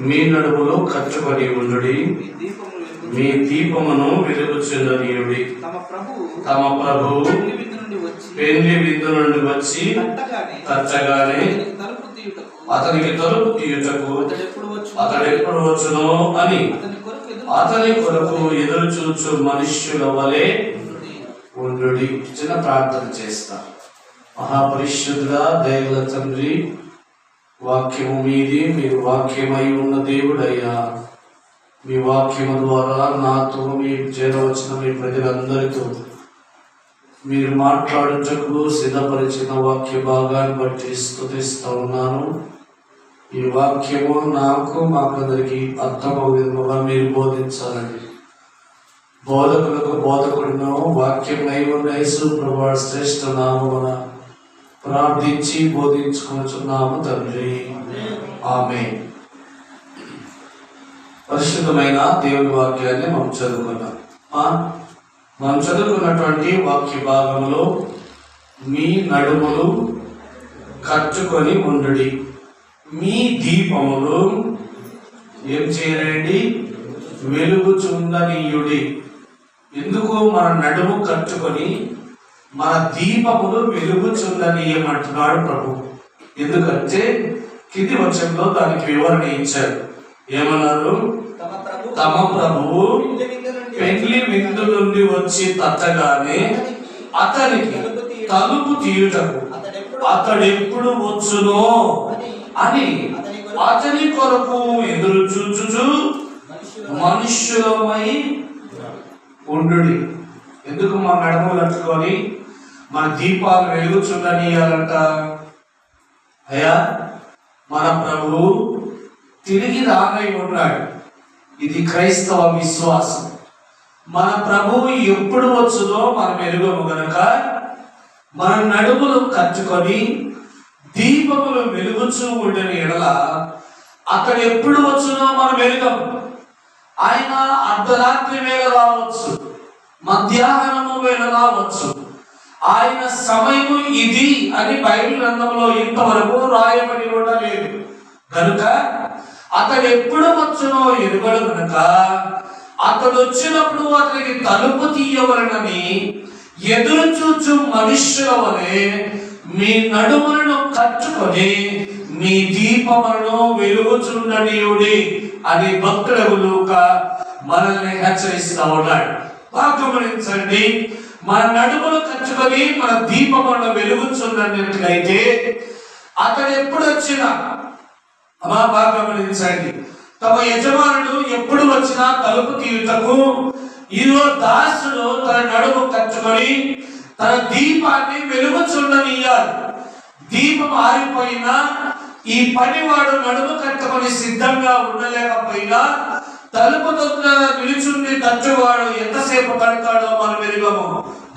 మీ నడుములో కట్టుకొని ఉండుడి, మీ దీపమును వెలుగుచుండనీయుడి. తమ ప్రభువు పెండ్లి విందు నుండి వచ్చి తట్టగానే అతనికి తలుపు తీయుటకు అతడెప్పుడు వచ్చునో అని అతని కొరకు ఎదురు చూచు మనుష్యుల వలె ఉండుడి. చిన్న ప్రార్థన చేస్తా. మహాపరిశుద్ధుడా, దయగల తండ్రి, వాక్యము మీది, మీరు వాక్యమై ఉన్న దేవుడయ్యా. మీ వాక్యము ద్వారా నాతో, మీ చేరవచ్చిన మీ ప్రజలందరితో మీరు మాట్లాడుటకు సిద్ధపరిచిన వాక్య భాగాన్ని బట్టి స్తుతిస్తూ ఉన్నాను. ఈ వాక్యము నాకు మాకందరికి అర్థమయ్యే విధముగా మీరు బోధించాలండి. బోధకులకు బోధకుడును వాక్యమై ఉన్న యేసు ప్రభువు శ్రేష్ఠ నామమున ప్రార్థించి బోధించుకొనుచున్నాము తండ్రి, ఆమేన్. పరిశుద్ధమైన దేవుని వాక్యాన్ని మనం చదువుకున్నాం. మనం చదువుకున్నటువంటి వాక్య భాగంలో మీ నడుములు కట్టుకొని ఉండుడి, మీ దీపములు ఏం చేయండి, వెలుగుచుండనీయుడి. ఎందుకు మన నడుము కట్టుకొని మన దీపములు వెలుగుచుండనీయమంటున్నాడు ప్రభు? ఎందుకంటే కింది వచనంలో దానికి వివరణ ఇచ్చారు. ఏమన్నారు? తమ ప్రభువు పెండ్లి విందు నుండి వచ్చి తట్టగానే అతనికి తలుపు తీయుటకు అతడెప్పుడు వచ్చునో అని అతని కొరకు ఎదురు చూచుచు మనుష్యులమై ఉండుడి. ఎందుకు మా నడుములు కట్టుకొని మన దీపాలు వెలుగుచుండనీయాలంట? అయ్యా, మన ప్రభువు తిరిగి రానై ఉన్నాడు. ఇది క్రైస్తవ విశ్వాసం. మన ప్రభువు ఎప్పుడు వచ్చునో మనం ఎరుగము గనక మన నడుములు కట్టుకొని దీపములు వెలుగుచూ ఉండని ఎడల అతడు ఎప్పుడు వచ్చునో మనం ఎరుగము. ఆయన అర్ధరాత్రి వేళ రావచ్చు, మధ్యాహ్నము వేళ రావచ్చు. ఆయన సమయము ఇది అని బైబిల్ గ్రంథంలో ఇంతవరకు రాయబడి ఉండలేదు కనుక అతడు ఎప్పుడు వచ్చునో ఎరుగడు కనుక అతడు వచ్చినప్పుడు అతనికి తలుపు తీయవలనని ఎదురు చూచు మనుష్యుల వలె మీ నడుములను కట్టుకొని మీ దీపములను వెలుగుచుండనీయుడి అని భక్తులకు లూకా మనల్ని హెచ్చరిస్తూ ఉన్నాడు. గమనించండి, మన నడుములు కట్టుకొని మన దీపములను వెలుగుచున్నట్లయితే అతడు ఎప్పుడు వచ్చినా బాగా గమనించండి, తమ యజమానుడు ఎప్పుడు వచ్చినా తలుపు తీయుటకు ఇదిగో దాసుడు తన నడుము కట్టుకొని తన దీపాన్ని వెలుగుచుండనీయాలి. దీపం ఆరిపోయినా ఈ పనివాడు నడుము కట్టుకొని సిద్ధంగా ఉండలేకపోయినా తలుపు దగ్గర నిలుచుండి తట్టువాడు ఎంతసేపు కడతాడో మనం ఎరుగము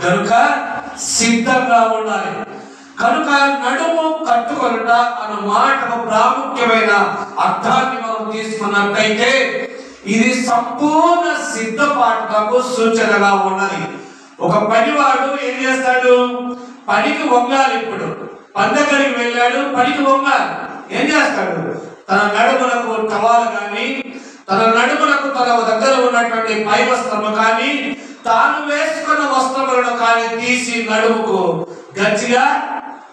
కనుక సిద్ధంగా ఉండాలి. కనుక నడుము కట్టుకొనుట అన్న మాటకు ప్రాముఖ్యమైన అర్థాన్ని మనం తీసుకున్నట్టయితే ఇది సంపూర్ణ సిద్ధపాటుకు సూచనగా ఉన్నది. ఒక పనివాడు ఏం చేస్తాడు? పనికి వంగాలి. ఇప్పుడు పని దగ్గరికి వెళ్ళాడు, పనికి వంగాలి. ఏం చేస్తాడు? తన నడుములకు టవాలు కానీ, తన నడుములకు తన దగ్గర ఉన్నటువంటి పై వస్త్రము కానీ, తాను వేసుకున్న వస్త్రములను కానీ తీసి నడుముకు గట్టిగా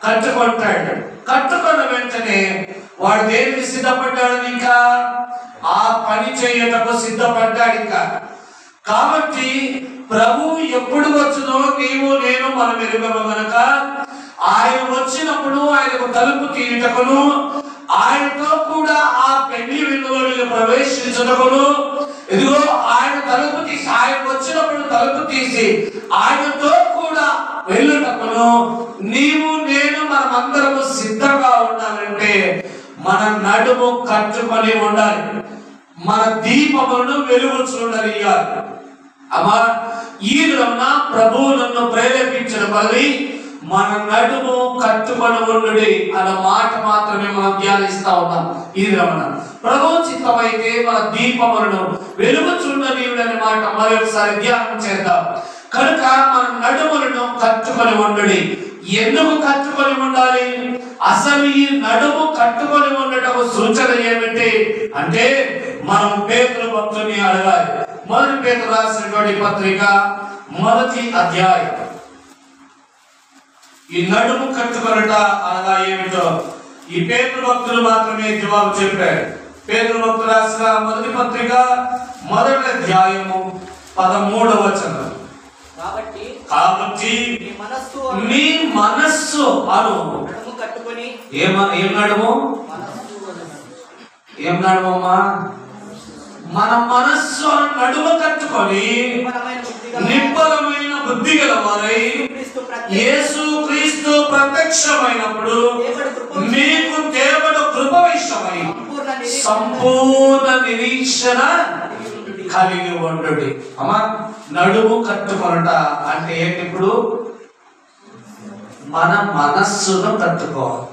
కట్టుకుంటాడు. కట్టుకున్న వెంటనే వాడు దేనికి సిద్ధపడ్డాడు? ఇంకా ఆ పని చేయటకు సిద్ధపడ్డాడు. ఇంకా కాబట్టి ప్రభు ఎప్పుడు వచ్చునో నీవు నేను మనం ఎరుగము గనక ఆయన వచ్చినప్పుడు ఆయనకు తలుపు తీయుటకును ఆయనతో కూడా ఆ పెళ్లి విందులో ప్రవేశించుటకును ఇదిగో ఆయన తలుపు తీసి ఆయన వచ్చినప్పుడు తలుపు తీసి ఆయనతో కూడా వెళ్ళుటకును నీవు నేను మనమందరము సిద్ధంగా ఉండాలంటే మన నడుము కట్టుకొని ఉండాలి, మన దీపములను వెలుగుచుండనియాలి. అమ్మా, ఈ దినమున ప్రభువు నన్ను ప్రేరేపించిన బలి మన నడుము కట్టుకొని ఉండుడి అన్న మాట మాత్రమే మనం ధ్యానిస్తా ఉన్నాం. ఈ దినమున ప్రభు చిత్తమైతే మన దీపములను వెలుగుచుండనీయుడనే మాట మరొకసారి ధ్యానం చేద్దాం. కనుక మన నడుములను కట్టుకొని ఉండుడి. ఎందుకు కట్టుకొని ఉండాలి? అసలు ఈ నడుము కట్టుకొని ఉండటం సూచన ఏమిటి అంటే మనం పేతురు భక్తుని అడగాలి. మొదటి పేతురు రాసినటువంటి పత్రిక 1వ అధ్యాయం. ఈ నడుము కట్టుకొనట అనగా ఏమిటో ఈ పేతురు భక్తులు మాత్రమే జవాబు చెప్పారు. పేతురు భక్తులు రాసిన మొదటి పత్రిక 1వ అధ్యాయము 13వ వచనం. కాబట్టి మీ మనస్సు అను ఏం నడుము? ఏం నడుమమ్మా? మన మనస్సు నడుము కట్టుకొని నిబ్బరమైన బుద్ధి గల వారై యేసు క్రీస్తు ప్రత్యక్షమైనప్పుడు మీకు దేవుడు కృప విషయమై సంపూర్ణ నిరీక్షణ కలిగి ఉండుడి. అమ్మా, నడుము కట్టుకొనట అంటే ఏంటి? ఇప్పుడు మన మనస్సును కట్టుకోవాలి.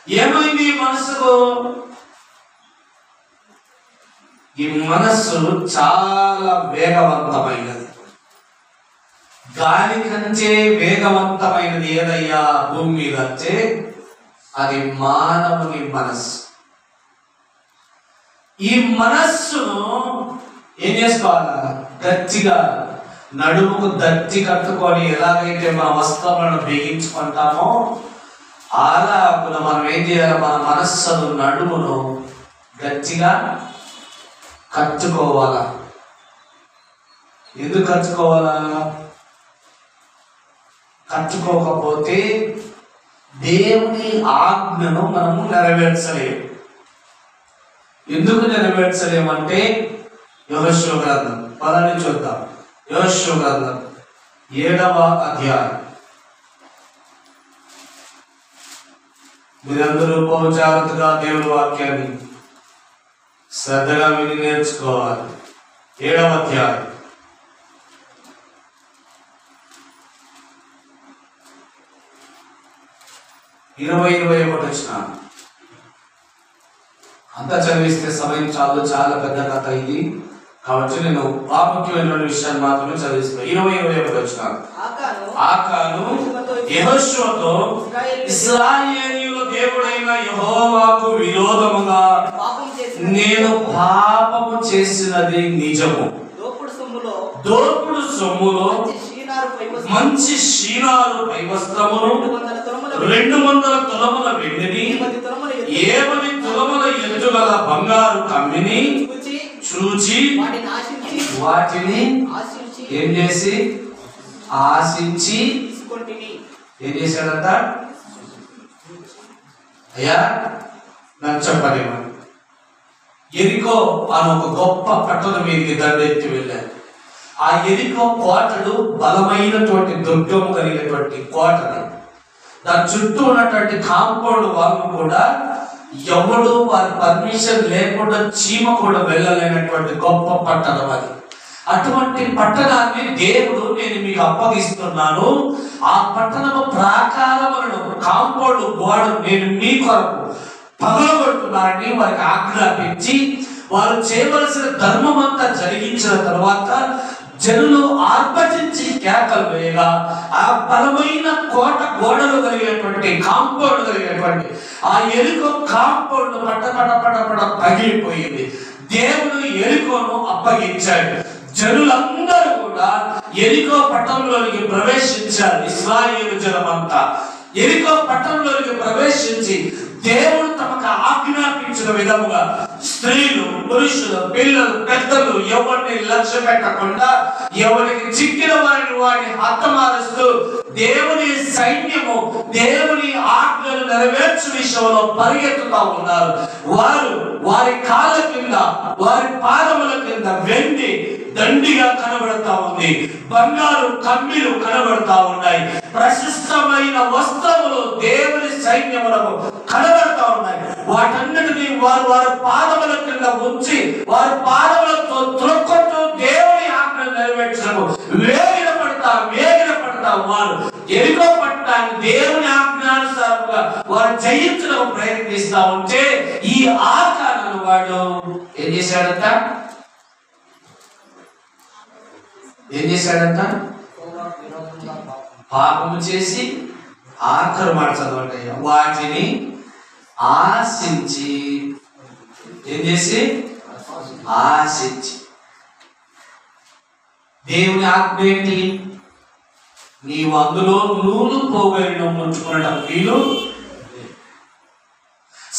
ఏమైంది ఈ మనస్సుకు? ఈ మనస్సు చాలా వేగవంతమైనది. గాలి కంటే వేగవంతమైనది ఏదయ్యా భూమి మీద అంటే అది మానవుని మనస్సు. ఈ మనస్సును ఏం చేసుకోవాలా? గట్టిగా నడుముకు దట్టి కట్టుకొని ఎలాగైతే మన వస్త్రములను బిగించుకుంటామో అలా మనం ఏం చేయాలి? మన మనస్సును నడుమును గట్టిగా కట్టుకోవాలా. ఎందుకు కట్టుకోవాలా? కట్టుకోకపోతే దేవుని ఆజ్ఞను మనము నెరవేర్చలేము. ఎందుకు నెరవేర్చలేమంటే యెహోషువ గ్రంథం పదాన్ని చూద్దాం. యెహోషువ గ్రంథం 7వ అధ్యాయం. మీరందరూ ఉపచారతగా దేవుని వాక్యాన్ని శ్రద్ధగా విని నేర్చుకోవాలి. 7వ అధ్యాయం 20-21 వచనం. అంతా చదివిస్తే సమయం చాలా పెద్ద కథ ఇది. కాబట్టి నేను ప్రాముఖ్యమైన విషయాన్ని మాత్రమే చదివిస్తాను. 20-21 వచనం. ఆకాను యెహోషువతో ఇశ్రాయేలీయుల దేవుడైన యెహోవాకు విరోధముగా నేను పాపము చేసినది నిజము. దోపుడు సొమ్ములో మంచి షీనారు పైవస్త్రమును 200 తులముల వెండిని 7 తులముల ఎత్తుగల బంగారు కమ్మిని చూచి వాటిని ఏం చేసి ఆశించి ఏం చేశాడంట? అయ్యా నాకు చెప్పండి. ఎరికో అని ఒక గొప్ప పట్టణం మీదకి దండెత్తి వెళ్ళారు. ఆ ఎరికో కోటలు బలమైనటువంటి దుర్గము కలిగినటువంటి కోటలు. దాని చుట్టూ ఉన్నటువంటి కాంపౌండ్ వాళ్ళు కూడా ఎవడు వారి పర్మిషన్ లేకుండా చీమ కూడా వెళ్ళలేనటువంటి గొప్ప పట్టణం అది. అటువంటి పట్టణాన్ని దేవుడు నేను మీకు అప్పగిస్తున్నాను. ఆ పట్టణము ప్రాకారములను కాంపౌండ్ గోడ నేను మీ కొరకు పగలగొడుతున్నానని వారికి ఆజ్ఞాపించి వారు చేయవలసిన ధర్మం అంతా జరిగించిన తర్వాత జనులు ఆర్భటించి కేకలు వేయగా ఆ బలమైన కోట గోడలు కలిగినటువంటి కాంపౌండ్ కలిగినటువంటి ఆ ఎరికో కాంపౌండ్ పట పగిలిపోయింది. దేవుడు ఎరికోను అప్పగించాడు. జనులందరూ కూడా ఎరికో పట్టణంలోనికి ప్రవేశించారు. ఇశ్రాయేలు జనమంతా ఎరికో పట్టణంలోనికి ప్రవేశించి దేవుడు తమకు ఆజ్ఞాపించిన విధముగా స్త్రీలు, పురుషులు, పిల్లలు, పెద్దలు ఎవరిని లక్ష్య పెట్టకుండా ఎవరికి చిక్కిన వారిని హతమారుస్తూ దేవుని సైన్యము దేవుని ఆజ్ఞలు నెరవేర్చు విషయంలో పరిగెత్తుతా ఉన్నారు. వారు వారి కాళ్ళ కింద వారి పాదముల కింద వెండి దండిగా కనబడతా ఉంది. బంగారు కమ్మిలు కనబడతా ఉన్నాయి. ప్రశస్తమైన వస్త్రములు దేవుని సైన్యములకు కనబడతా ఉన్నాయి. వాటన్నిటినీ వారు వారి పాదముల కింద ఉంచి వారి పాదములతో త్రొక్కొట్టు దేవుని ఆజ్ఞ నెరవేర్చడం వేగిర పడతా వారు ఎరికో పట్టణాన్ని దేవుని ఆజ్ఞానుసారంగా వారు జయించడం ప్రయత్నిస్తా ఉంటే ఈ ఆకారాన్ని వాడు ఏం చేశాడంట? పాపము చేసి ఆఖరు మాట చదవండి, వాటిని ఆశించి, ఏం చేసి ఆశించి. దేవుని ఆజ్ఞ ఏంటి? నీవు అందులో నూలు పోగొని ముంచుకునడం వీలు.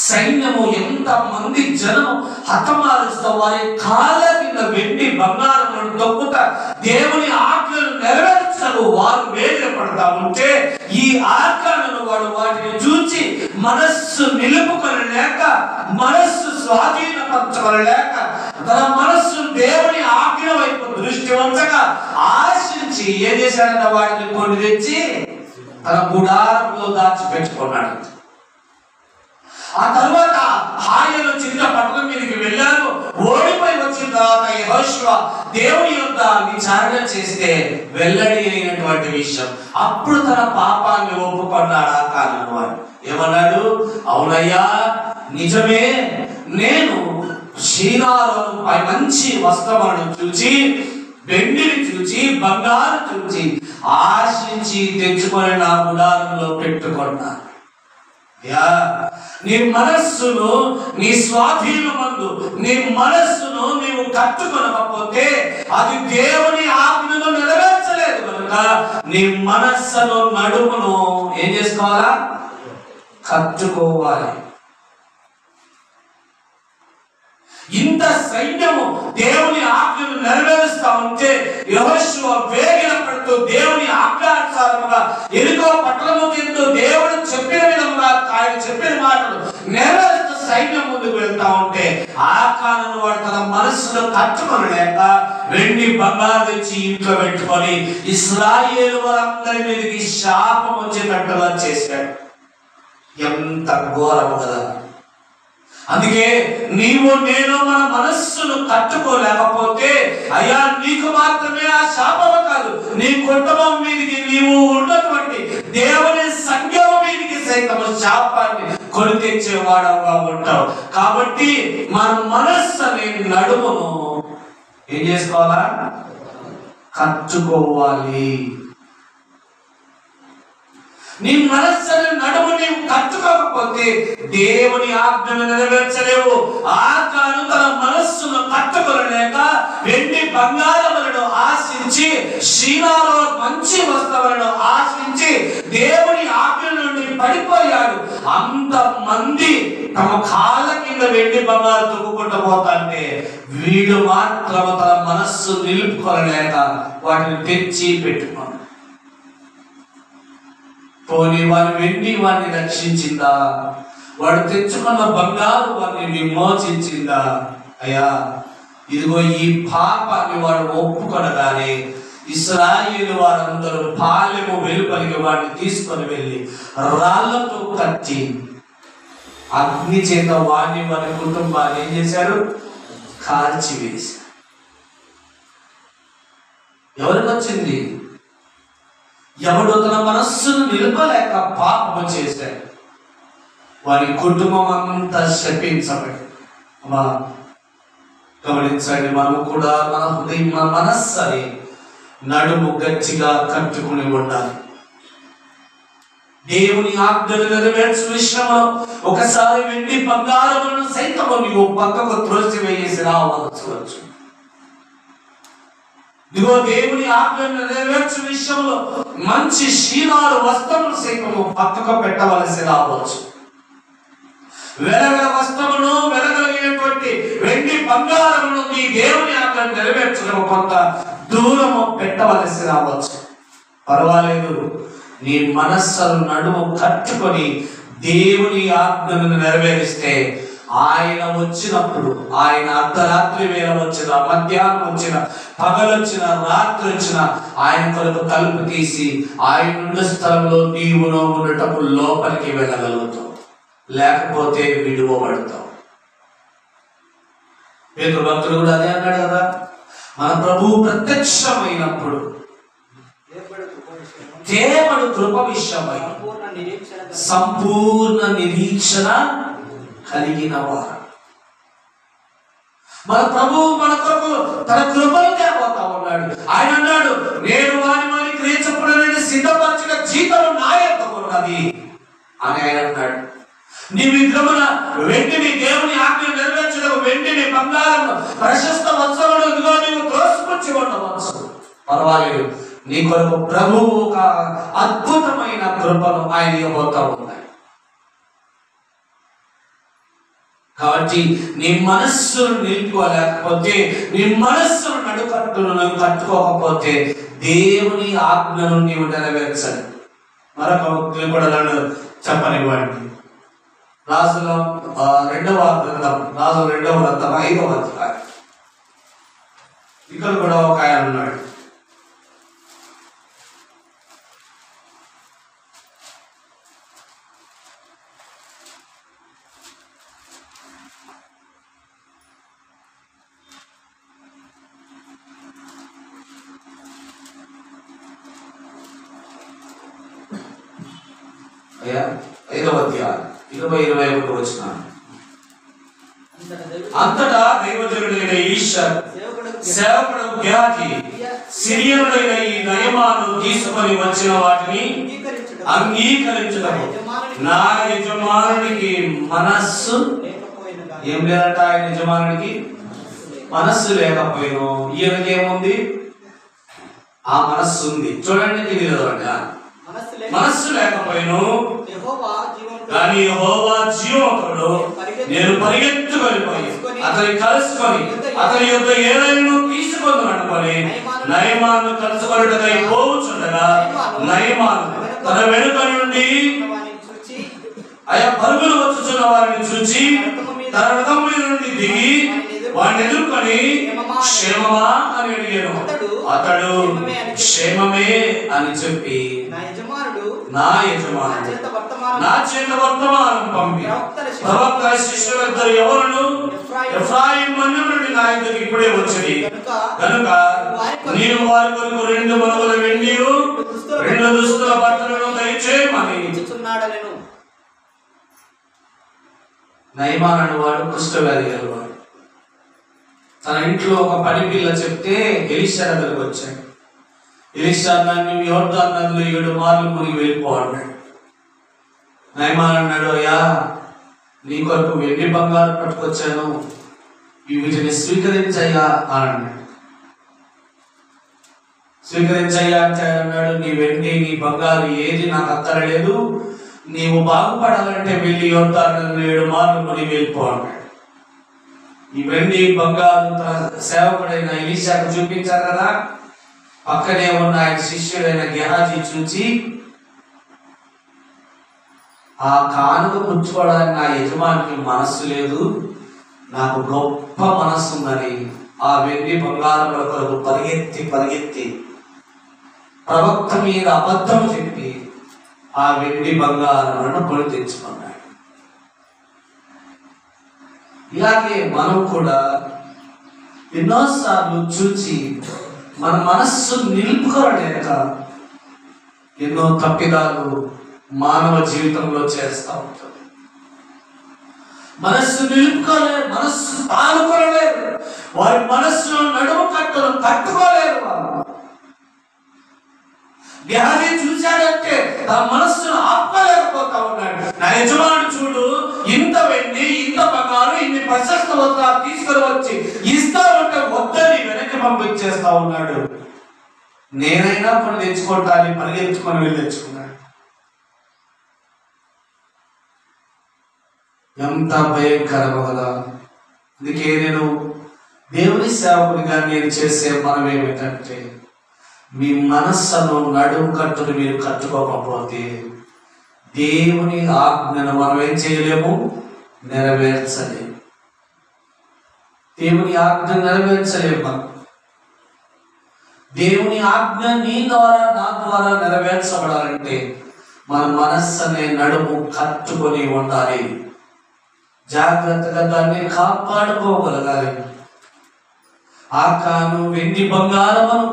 సైన్యము ఎంత మంది జనము హతమారుస్తూ వారి కాళ్ళ కింద వెండి బంగారములను తొక్కుతా దేవుని ఆజ్ఞలను నెరవేర్చకు వారు వేదన పడతా ఉంటే ఈ ఆజ్ఞలను వాటిని చూచి మనస్సు నిలుపుకొనలేక, మనస్సు స్వాధీనపరచుకొనలేక, తన మనస్సు దేవుని ఆజ్ఞ వైపు దృష్టి వంచగా ఆశించి ఏం చేశాడంట? వాటిని కొన్ని తెచ్చి తన గుడారంలో దాచిపెట్టుకున్నాడు. ఆ తర్వాత హాయలు చిన్న పట్టణం మీదకి వెళ్ళారు. ఓడిపోయి వచ్చిన తర్వాత యెహోషువ దేవుని యొద్ద విచారణ చేస్తే వెల్లడి అయినటువంటి విషయం. అప్పుడు తన పాపాన్ని ఒప్పుకున్నాడు ఆ కాలంలో. ఏమన్నాడు? అవునయ్యా, నిజమే, నేను షీనారోను పై మంచి వస్త్రములను చూచి, వెండిని చూచి, బంగారు చూచి ఆశించి తెచ్చుకొని నా గుడారంలో పెట్టుకున్నాను. నీ మనస్సును, నీ స్వాధీనమందు నీ మనస్సును నీవు కట్టుకొనకపోతే అది దేవుని ఆజ్ఞను నెరవేర్చలేదు కనుక నీ మనస్సును, నడుమును ఏం చేసుకోవాలా? కట్టుకోవాలి. ఇంత సైన్యము దేవుని ఆజ్ఞను నెరవేరుస్తా ఉంటే యెహోషువ వేగిర పడుతూ దేవుని ఆజ్ఞానుసారముగా ఎరికో పట్టణము కింద దేవుడు చెప్పిన విధముగా ఆయన చెప్పిన మాటలు నెరవేరుస్తూ సైన్యం ముందుకు వెళ్తా ఉంటే ఆకాను వాడు తన మనస్సును కట్టుకొనలేక వెండి బంగారు తెచ్చి ఇంట్లో పెట్టుకొని ఇశ్రాయేలు వారందరి మీదకి శాపం వచ్చేటట్టుగా చేశాడు. ఎంత ఘోరము కదా! అందుకే నీవు నేను మన మనస్సును కట్టుకోలేకపోతే అయ్యా నీకు మాత్రమే ఆ శాపము కాదు, నీ కుటుంబం మీదకి, నీవు ఉన్నటువంటి దేవుని సంఘం మీదకి సైతం శాపాన్ని కొని తెచ్చేవాడవుగా ఉంటావు. కాబట్టి మన మనస్సు అనే నడుమును ఏం చేసుకోవాలా? కట్టుకోవాలి. నీ మనస్సును నడుము నీవు కట్టుకోకపోతే దేవుని ఆజ్ఞను నెరవేర్చలేవు. ఆజ్ఞను తన మనస్సును కట్టుకోలేక వెండి బంగారములను ఆశించి, షీనాలో మంచి వస్తువులను ఆశించి దేవుని ఆజ్ఞ నుండి పడిపోయాడు. అంతమంది తమ కాళ్ళ కింద వెండి బంగారు తొక్కుకుంటూ పోతాంటే వీడు మాత్రం తన మనస్సు నిలుపుకోలేక వాటిని తెచ్చి పెట్టుకున్నాడు. పోనీ వారి వెండి వారిని రక్షించిందా? వాడు తెచ్చుకున్న బంగారు వారిని విమోచించిందా? అయ్యా, ఇదిగో ఈ పాపాన్ని వాడు ఒప్పుకొనగానే ఇశ్రాయేలు వారందరూ పాలెము వెలుపలికి వాడిని తీసుకొని వెళ్ళి రాళ్లతో కట్టి అగ్ని చేత వాడిని వారి కుటుంబాన్ని ఏం చేశారు? కాల్చివేశారు. ఎవరికి వచ్చింది? ఎవడు తన మనస్సును నిలపలేక పాపము చేశాడు. వారి కుటుంబం అంతా శపించబడి. గమనించండి, మనము కూడా మన హృదయం, మన మనస్సుని నడుము గట్టిగా కట్టుకుని ఉండాలి. దేవుని ఆజ్ఞలు నెరవేర్చు విషయంలో ఒకసారి వెండి బంగారములను సైతము నీవు పక్కకు త్రోసివేసి రావచ్చు. ఇదిగో దేవుని ఆజ్ఞను నెరవేర్చు విషయంలో మంచి షీనారు వస్త్రములు సైతము పక్కకు పెట్టవలసి రావచ్చు. వెలగల వస్త్రమును, వెలగలిగినటువంటి వెండి బంగారమును నీ దేవుని ఆజ్ఞను నెరవేర్చడం కొంత దూరము పెట్టవలసి రావచ్చు. పర్వాలేదు, నీ మనస్సును నడుము కట్టుకొని దేవుని ఆజ్ఞను నెరవేరిస్తే ఆయన వచ్చినప్పుడు, ఆయన అర్ధరాత్రి వేళ వచ్చిన, మధ్యాహ్నం వచ్చిన, పగలొచ్చిన, రాత్రి వచ్చిన ఆయన కొరకు తలుపు తీసి ఆయన ఉన్న స్థలంలో నీవు ఉండటము లోపలికి వెళ్ళగలుగుతావు. లేకపోతే విడువబడతావు. పేతురు భక్తుడు కూడా అదే అన్నాడు కదా, మన ప్రభువు ప్రత్యక్షమైనప్పుడు దేవుడు కృప విషయమై సంపూర్ణ నిరీక్షణ కలిగిన వారు. మన ప్రభువు మన కొరకు తన కృపను తేపోతా ఉన్నాడు. ఆయన అన్నాడు, నేను వారి క్రియ చొప్పున సిద్ధపరచిన జీతం నా యొక్క ఉన్నది అని ఆయన అన్నాడు. నీ విగ్రహమున వెండిని దేవుని ఆజ్ఞ నెరవేర్చడం వెండిని బంగారం ప్రశస్త వత్సములు ఇదిగో నీవు త్రోసిపుచ్చి ఉండవచ్చు, పర్వాలేదు, నీ కొరకు ప్రభువు ఒక అద్భుతమైన కృపను ఆయన ఇవ్వబోతా ఉన్నాయి. కాబట్టి నీ మనస్సును నిలుపుకోలేకపోతే, నీ మనస్సును నడుకట్టును కట్టుకోకపోతే దేవుని ఆజ్ఞను నీవు నెరవేర్చండి. మరొక వ్యక్తులు కూడా నన్ను చెప్పనివ్వండి. రాజుల రెండవ గ్రంథం 5వ అధ్యాయం. ఇక్కడ కూడా ఒక ఆయన ఉన్నాడు. అయ్యా 5వ అధ్యాయం 20-21 వచనం. అంతటా దైవజనుడైన ఈషా సేవకుడు గేహజీ సిరియనుడైన ఈ నయమాను తీసుకొని వచ్చిన వాటిని అంగీకరించటము నా యజమానునికి మనస్సు ఏం లేదట. ఆయన యజమానునికి మనస్సు లేకపోయినా ఈయనకేముంది? ఆ మనస్సు ఉంది. చూడండి, ఇది చదవండి. మనస్సు లేకపోయినా కానీ యెహోవా జీవకుడు నేను పరిగెత్తుకొని పోయి అతని కలుసుకొని అతని యొక్క ఏదైనా తీసుకొని అనుకొని నయమాను కలుసుకొనుటకై పోవుచుండగా నయమాను తన వెనుక నుండి ఆయా పరుగులు వచ్చుచున్న వారిని చూచి తన రథం మీద నుండి దిగి వాడిని ఎదుర్కొని క్షేమమా అని అడిగాను. అతడు క్షేమమే అని చెప్పి నా యజమానుడు నా చేత వర్తమానం పంపి ప్రవక్త శిష్యులిద్దరు ఎవరును ఎఫ్రాయిం మన్యం నుండి నా దగ్గరికి ఇప్పుడే వచ్చింది కనుక నేను వారి కొరకు 2 మొలవల వెండి 2 దుస్తుల బట్టలను దయచేయమని. నయమాన్ అనేవాడు కుష్ఠవ్యాధి గలవాడు. తన ఇంట్లో ఒక పని పిల్ల చెప్తే ఎలీషా దగ్గరకు వచ్చాడు. ఎలీషా నన్ను యోర్దాను నదిలో 7 మార్లు మునిగి వెళ్ళిపో అన్నాడు. నయమాన్ అన్నాడు, అయ్యా నీ కొరకు వెండి బంగారు పట్టుకొచ్చాను, వీటిని స్వీకరించయ్యా అని అన్నాడు. స్వీకరించయ్యా అంటే అన్నాడు, నీ వెండి నీ బంగారు ఏది నాకు అక్కరలేదు, నీవు బాగుపడాలంటే వెళ్ళి యోర్దాను 7 మార్లు మునిగి వెళ్ళిపో అన్నాడు. ఈ వెండి బంగారు తన సేవకుడైన ఎలీషాకు చూపించారు కదా. పక్కనే ఉన్న ఆయన శిష్యుడైన గేహజీ చూచి ఆ కానుక పుచ్చుకోవడానికి నా యజమానికి మనస్సు లేదు, నాకు గొప్ప మనస్సు ఉందని ఆ వెండి బంగారముల కొరకు పరిగెత్తి ప్రవక్త మీద అబద్ధం చెప్పి ఆ వెండి బంగారములను కొని తెచ్చుకున్నాడు. ఇలాగే మనం కూడా ఎన్నోసార్లు చూచి మన మనస్సు నిలుపుకోలేక ఎన్నో తప్పిదాలు మానవ జీవితంలో చేస్తూ ఉంటాం. మనస్సు నిలుపుకోలేరు, మనస్సు తానుకోలేరు, వారి మనస్సులో నడుము కట్టును కట్టుకోలేరు. వాళ్ళు గేహజీ చూశాడంటే తన మనస్సును ఆపలేకపోతా ఉన్నాడు. నా యజమానుడు చూడు, ఇంత వెండి ఇంత బంగారు ఇన్ని ప్రశస్త వస్త్రాలు తీసుకొని వచ్చి ఇస్తా ఉంటే వద్దని వెనక్కి పంపించేస్తా ఉన్నాడు. నేనైనా కొన్ని తెచ్చుకుంటాను, పరిగెత్తుకొని వెళ్ళి తెచ్చుకున్నాడు. ఎంత భయంకరమో కదా. అందుకే నేను దేవుని సేవకునిగా నేను చేసే మనం ఏమిటంటే, మీ మనస్సును నడుము కట్టును మీరు కట్టుకోకపోతే దేవుని ఆజ్ఞను మనం ఏం చేయలేము, నెరవేర్చలేము. దేవుని ఆజ్ఞ నెరవేర్చలేము. మనం దేవుని ఆజ్ఞ నీ ద్వారా నా ద్వారా నెరవేర్చబడాలంటే మన మనస్సు అనే నడుము కట్టుకొని ఉండాలి. జాగ్రత్తగా దాన్ని కాపాడుకోగలగాలి. ఆకాను వెండి బంగారమును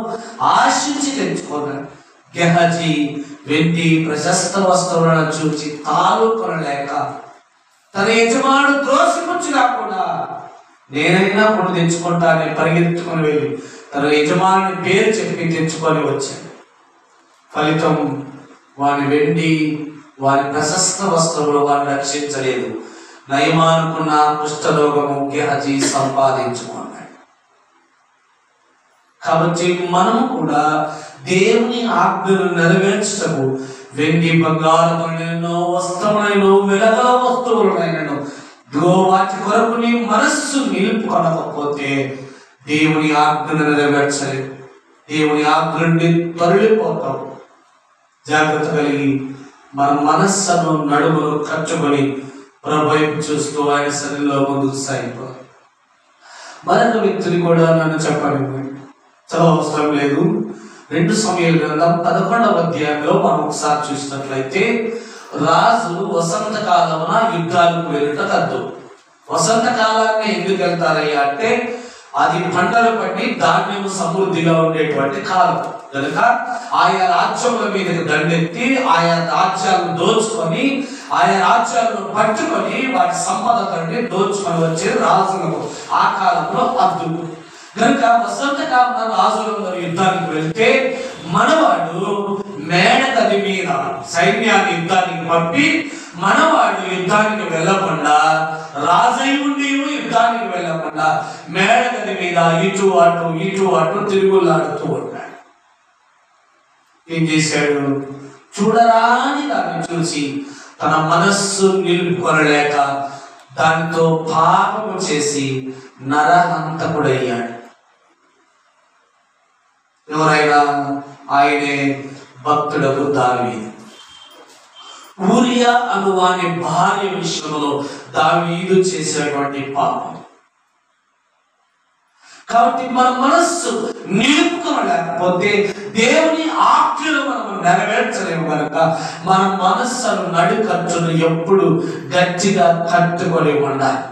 ఆశించి తెచ్చుకున్నాడు. గేహజీ వెండి ప్రశస్త వస్తువులను చూసి తాలుకొనలేక తన యజమానుడు త్రోసిపుచ్చి రాకుండా నేనైనా కొన్ని తెచ్చుకుంటానని పరిగెత్తుకొని వెళ్ళి తన యజమానుని పేరు చెప్పి తెచ్చుకొని వచ్చాడు. ఫలితం వాని వెండి, వారి ప్రశస్త వస్త్రములు వారిని రక్షించలేదు. నయమానుకున్న కుష్ఠరోగము గెహజీ సంపాదించుకున్నాడు. కాబట్టి మనము కూడా దేవుని ఆజ్ఞను నెరవేర్చటకు వెండి బంగారములైనను వస్త్రములైనను వెలగల వస్తువులైనను వాటి కొరకు నీ మనస్సు నిలుపుకొనకపోతే దేవుని ఆజ్ఞను నెరవేర్చలేదు. దేవుని ఆజ్ఞ నుండి తొలగిపోతావు. జాగ్రత్త కలిగి మన మనస్సును నడుమును కట్టుకొని ప్రభు చూస్తూ ఆయన సన్నిధిలో ముందుకు సాగిపోవాలి. మరొక వ్యక్తిని కూడా నన్ను చెప్పండి, చదవ అవసరం లేదు. 2 సమూయేలు గ్రంథం 11వ అధ్యాయంలో మనం ఒకసారి చూసినట్లయితే రాజు వసంత కాలమున యుద్ధాలకు వెళ్ళుట కద్దు. వసంత కాలాన్ని ఎందుకు వెళ్తారయ్యా అంటే అది పంటలు పండి ధాన్యము సమృద్ధిగా ఉండేటువంటి కాలం కనుక ఆయా రాజ్యముల మీదకి దండెత్తి ఆయా రాజ్యాలను దోచుకొని ఆయా రాజ్యాలను పట్టుకొని వాటి సంపద తండ్రి దోచుకొని వచ్చే రాజులకు ఆ కాలంలో అద్దు. కనుక వసంత కాలంలో రాజులందరూ యుద్ధానికి వెళ్తే మనవాడు మేడగది మీద సైన్యాన్ని యుద్ధానికి పంపి మనవాడు యుద్ధానికి వెళ్ళకుండా రాజై ఉండి యుద్ధానికి వెళ్ళకుండా మేడగది మీద ఇటు అటు తిరుగులాడుతూ ఉంటాడు. ఏం చేశాడు? చూడరాని దాన్ని చూసి తన మనస్సు నిలుపుకొనలేక దానితో పాపము చేసి నరహంతకుడయ్యాడు. ఎవరైనా ఆయనే భక్తుడకు దావీదు. ఊరియా అను వాని భార్య విషయంలో దావీదు చేసేటువంటి పాపం. కాబట్టి మన మనస్సు నిలుపుకోలేకపోతే దేవుని ఆజ్ఞలు మనం నెరవేర్చలేము. కనుక మన మనస్సును నడుకట్టును ఎప్పుడు గట్టిగా కట్టుకొని ఉండాలి.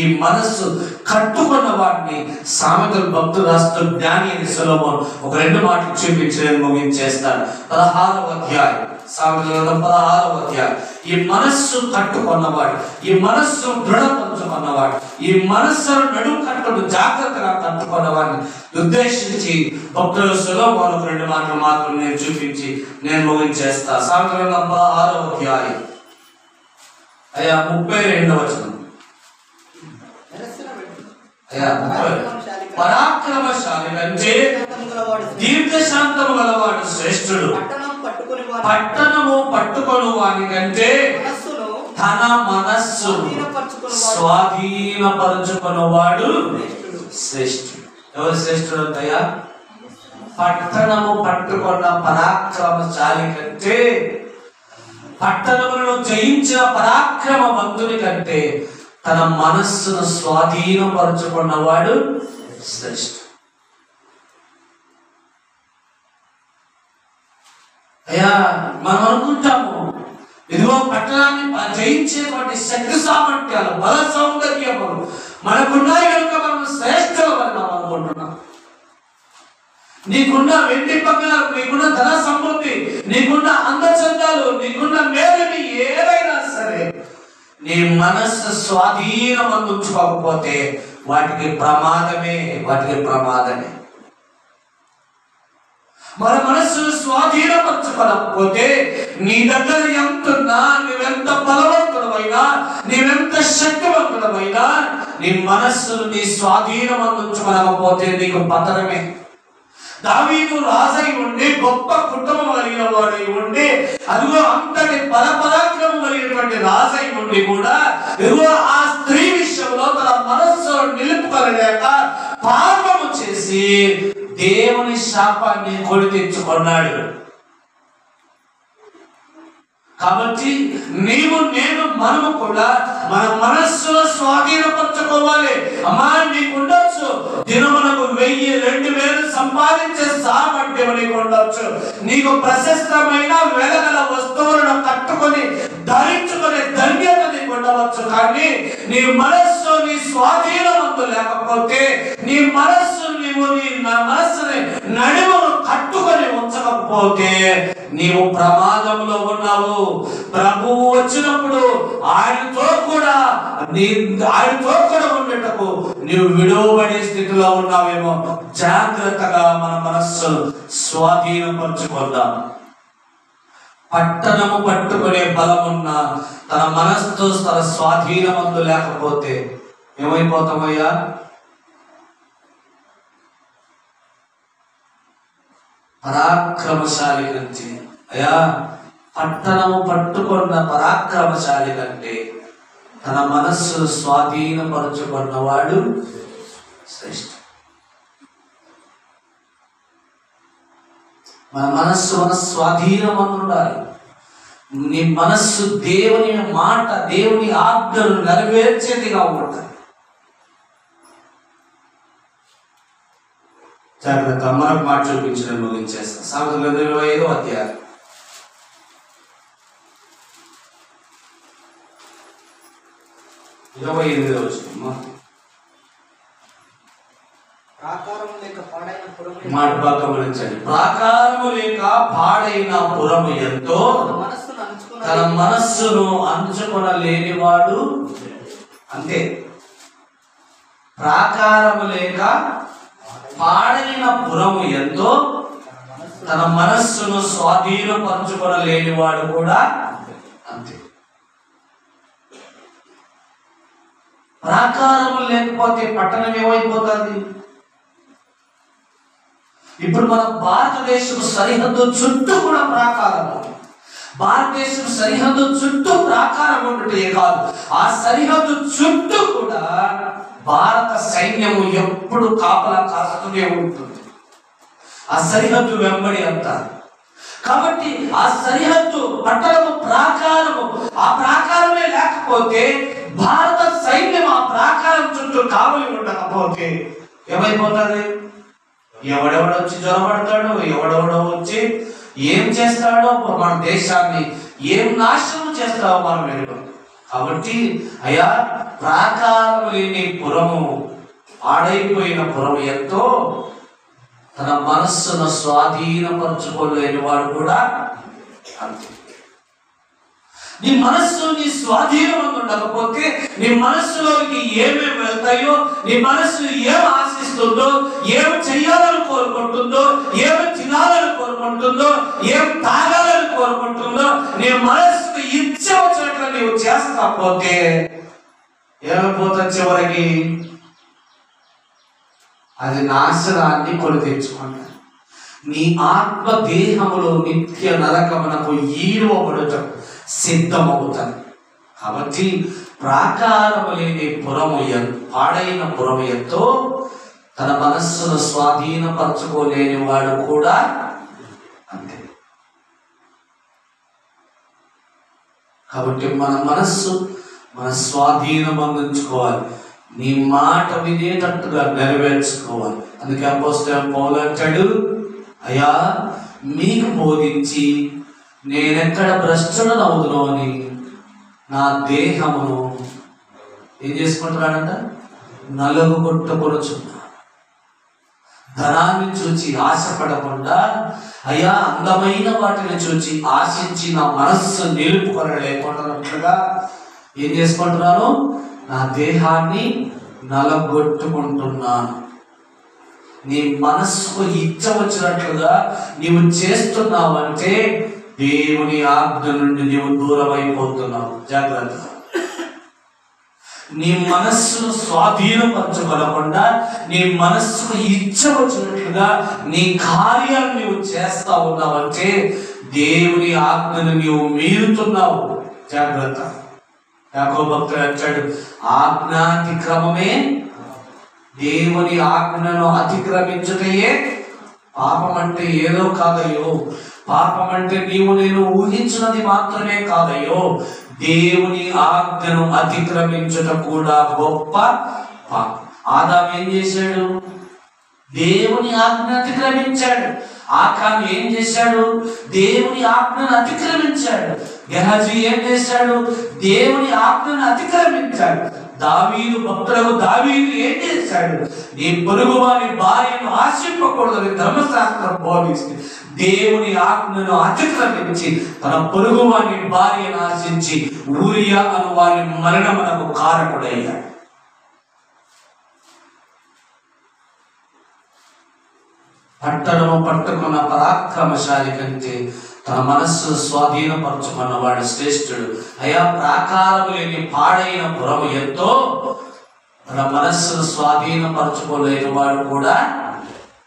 ఈ మనస్సు కట్టుకున్న వాటిని సామెతల భక్తులు రాస్తూ జ్ఞాని అని సొలొమోను ఒక 2 మాటలు చూపించి ముగించేస్తాడు. 16వ అధ్యాయం సామెతల 16వ అధ్యాయం. ఈ మనస్సు కట్టుకున్నవాడు, ఈ మనస్సు దృఢపరుచుకున్నవాడు, ఈ మనస్సును నడుము కట్టును జాగ్రత్తగా కట్టుకున్నవాడిని ఉద్దేశించి భక్తులు సొలొమోను 2 మాటలు మాత్రం నేను చూపించి నేను ముగించేస్తా. సామెతల 16వ అధ్యాయం 32వ వచనం. పరాక్రమశాలి కంటే దీర్ఘశాంతము గలవాడు శ్రేష్ఠుడు. పట్టణము పట్టుకొను వాని కంటే తన మనస్సు స్వాధీనపరచుకున్న వాడు శ్రేష్ఠుడు. ఎవరు శ్రేష్ఠుడు అంతయ్యా? పట్టణము పట్టుకున్న పరాక్రమశాలి కంటే, పట్టణములను జయించిన పరాక్రమవంతుని కంటే తన మనస్సును స్వాధీనపరచుకున్నవాడు శ్రేష్ఠ. అయ్యా మనం అనుకుంటాము ఇదిగో పట్టణాన్ని జయించేటువంటి శక్తి సామర్థ్యాలు బల సౌందర్యములు మనకున్నాయి కనుక మనం శ్రేష్ఠులు అని మనం అనుకుంటున్నాం. నీకున్న వెండి బంగారం, నీకున్న ధన సమృద్ధి, నీకున్న అందచందాలు, నీకున్న మేలుని ఏదైనా సరే నీ మనస్సు స్వాధీనం ఉంచుకోకపోతే వాటికి ప్రమాదమే. మన మనస్సును స్వాధీనపరచుకోకపోతే నీ దగ్గర ఎంతున్నా, నీవెంత బలవంతుడమైనా, నీవెంత శక్తివంతుడమైనా నీ మనస్సును నీ స్వాధీనం ఉంచుకోకపోతే నీకు పతనమే. దావీదు రాజై ఉండి గొప్ప కుటుంబం కలిగిన వాడై ఉండి అదిగో అంతటి పరాక్రమం కలిగినటువంటి రాజై ఉండి కూడా ఇదిగో ఆ స్త్రీ విషయంలో తన మనస్సును నిలుపుకోలేక పాపము చేసి దేవుని శాపాన్ని కొని తెచ్చుకున్నాడు. కాబట్టి మనము కూడా మన మనస్సును స్వాధీనపరచుకోవాలి. అమ్మా నీకు ఉండొచ్చు దినమునకు 1000-2000 సంపాదించే సామర్థ్యం నీకు ఉండొచ్చు. నీకు ప్రశస్తమైన వెలగల వస్తువులను కట్టుకొని ధరించుకునే ధన్యత నీకు ఉండవచ్చు. కానీ నీ మనస్సు నీ స్వాధీనవంతు లేకపోతే, నీ మనస్సుని నడుమును కట్టుకొని ఉంచకపోతే నీవు ప్రమాదంలో ఉన్నావు. ప్రభువు వచ్చినప్పుడు ఆయనతో కూడా ఉండేటకు నీవు విడవబడే స్థితిలో ఉన్నావేమో. జాగ్రత్తగా మన మనస్సును స్వాధీనపరచుకుందాం. పట్టణము పట్టుకునే బలమున్న తన మనస్సు తన స్వాధీనమందు లేకపోతే ఏమైపోతామయ్యా? పరాక్రమశాలి కంటే అయ్యా, పట్టణము పట్టుకున్న పరాక్రమశాలి కంటే తన మనస్సు స్వాధీనపరచుకున్నవాడు శ్రేష్ఠ. మన మనస్సు మన స్వాధీనం ఉండాలి. నీ మనస్సు దేవుని మాట, దేవుని ఆజ్ఞను నెరవేర్చేదిగా ఉండాలి. జాగ్రత్త. మరొక మాట చూపించడం ముగించేస్తాం. సామెతల గ్రంథం 25వ అధ్యాయం 28వ వచనం. మాట బాగా గమనించండి. ప్రాకారము లేక పాడైన పురము ఎంతో తన మనస్సును అంచుకొనలేనివాడు. అంతే. ప్రాకారము లేక పాడైన పురము ఎంతో తన మనస్సును స్వాధీనపరచుకొనలేనివాడు కూడా అంతే. ప్రాకారము లేకపోతే పట్టణం ఏమైపోతుంది? ఇప్పుడు మన భారతదేశం సరిహద్దు చుట్టూ కూడా ప్రాకారము. భారతదేశం సరిహద్దు చుట్టూ ప్రాకారం ఉండటే కాదు, ఆ సరిహద్దు చుట్టూ కూడా భారత సైన్యము ఎప్పుడు కాపలా కాస్తూనే ఉంటుంది. ఆ సరిహద్దు వెంబడి అంతా. కాబట్టి ఆ సరిహద్దు పట్టణము ప్రాకారము, ఆ ప్రాకారమే లేకపోతే, భారత సైన్యం ఆ ప్రాకారం చుట్టూ కావలి ఉండకపోతే ఏమైపోతుంది? ఎవడెవడో వచ్చి జ్వరపడతాడో, ఎవడెవడో వచ్చి ఏం చేస్తాడో, మన దేశాన్ని ఏం నాశనం చేస్తావో మనం ఎరుగం. కాబట్టి అయ్యా, ప్రాకారం లేని పురము, ఆడైపోయిన పురము ఎంతో తన మనస్సును స్వాధీనపరచుకోలేని వాడు కూడా అంతే. నీ మనస్సు నీ స్వాధీనం ఉండకపోతే, నీ మనస్సులోకి ఏమేమి వెళ్తాయో, నీ మనస్సు ఏం ఆశిస్తుందో, ఏం చెయ్యాలని కోరుకుంటుందో, ఏమి తినాలని కోరుకుంటుందో, ఏం తాగాలని కోరుకుంటుందో, నీ మనస్సుకు ఇచ్చ వచ్చినట్లు నీవు చేస్తకపోతే ఏమైపోతా? చివరికి అది నాశనాన్ని కొని తెచ్చుకుంటాను. నీ ఆత్మ దేహములో నిత్య నరకమునకు ఈడవబడుటకు సిద్ధమవుతాను. కాబట్టి ప్రాకారము లేని పురము, పాడైన పురము ఎంతో తన మనస్సును స్వాధీనపరచుకోలేని వాడు కూడా అంతే. కాబట్టి మన మనస్సు మన స్వాధీనం అందించుకోవాలి. నీ మాట వినేటట్టుగా నెరవేర్చుకోవాలి. అందుకే అపోస్తలుడైన పౌలు అంటాడు, అయ్యా, మీకు బోధించి నేనెక్కడ భ్రష్టుడనవుదునో అని నా దేహమును ఏం చేసుకుంటున్నాడంట? నలుగుగొట్టుకొనుచున్నా. ధనాన్ని చూచి ఆశపడకుండా, అయ్యా, అందమైన వాటిని చూచి ఆశించి నా మనస్సు నిలుపుకొనలేకుండానట్లుగా ఏం చేసుకుంటున్నాను? నా దేహాన్ని నలగొట్టుకుంటున్నాను. నీ మనస్సుకు ఇచ్చ వచ్చినట్లుగా నీవు చేస్తున్నావంటే దేవుని ఆజ్ఞ నుండి నీవు దూరం అయిపోతున్నావు. జాగ్రత్త. నీ మనస్సును స్వాధీనపరచుకోకుండా, నీ మనస్సుకు ఇచ్చ వచ్చినట్లుగా నీ కార్యాలు నీవు చేస్తా ఉన్నావంటే దేవుని ఆజ్ఞను నీవు మీరుతున్నావు. జాగ్రత్త. యాకోబు భక్తుడు అంటాడు, ఆజ్ఞాతిక్రమమే దేవుని ఆజ్ఞను అతిక్రమించుటయే పాపం. అంటే ఏదో కాదయ్యో. పాపం అంటే నీవు నేను ఊహించినది మాత్రమే కాదయ్యో. దేవుని ఆజ్ఞను అతిక్రమించుట కూడా గొప్ప పాపం. ఆదాము ఏం చేశాడు? దేవుని ఆజ్ఞను అతిక్రమించాడు. ఆకాను ఏం చేశాడు? దేవుని ఆజ్ఞను అతిక్రమించాడు. గెహజీ ఏం చేశాడు? దేవుని ఆజ్ఞను అతిక్రమించాడు. దావీదు భక్తులకు దావీదు ఏం చేశాడు? నీ పొరుగు వారి భార్యను ఆశింపకూడదని ధర్మశాస్త్రం బోధిస్తుంది. దేవుని ఆజ్ఞను అతిక్రమించి తన పొరుగు వారి భార్యను ఆశించి ఊరియా అను వారి మరణమునకు కారకుడయ్యాడు. పట్టణము పట్టుకున్న పరాక్రమశాలి కంటే తన మనస్సు స్వాధీనపరచుకున్న వాడు శ్రేష్ఠుడు. అయా, ప్రాకారము లేని పాడైన పురము ఎంతో, తన మనస్సును స్వాధీనపరచుకోలేని వాడు కూడా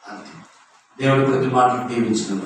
అంతే. దేవుడి ప్రతి మాటలు దీవించిన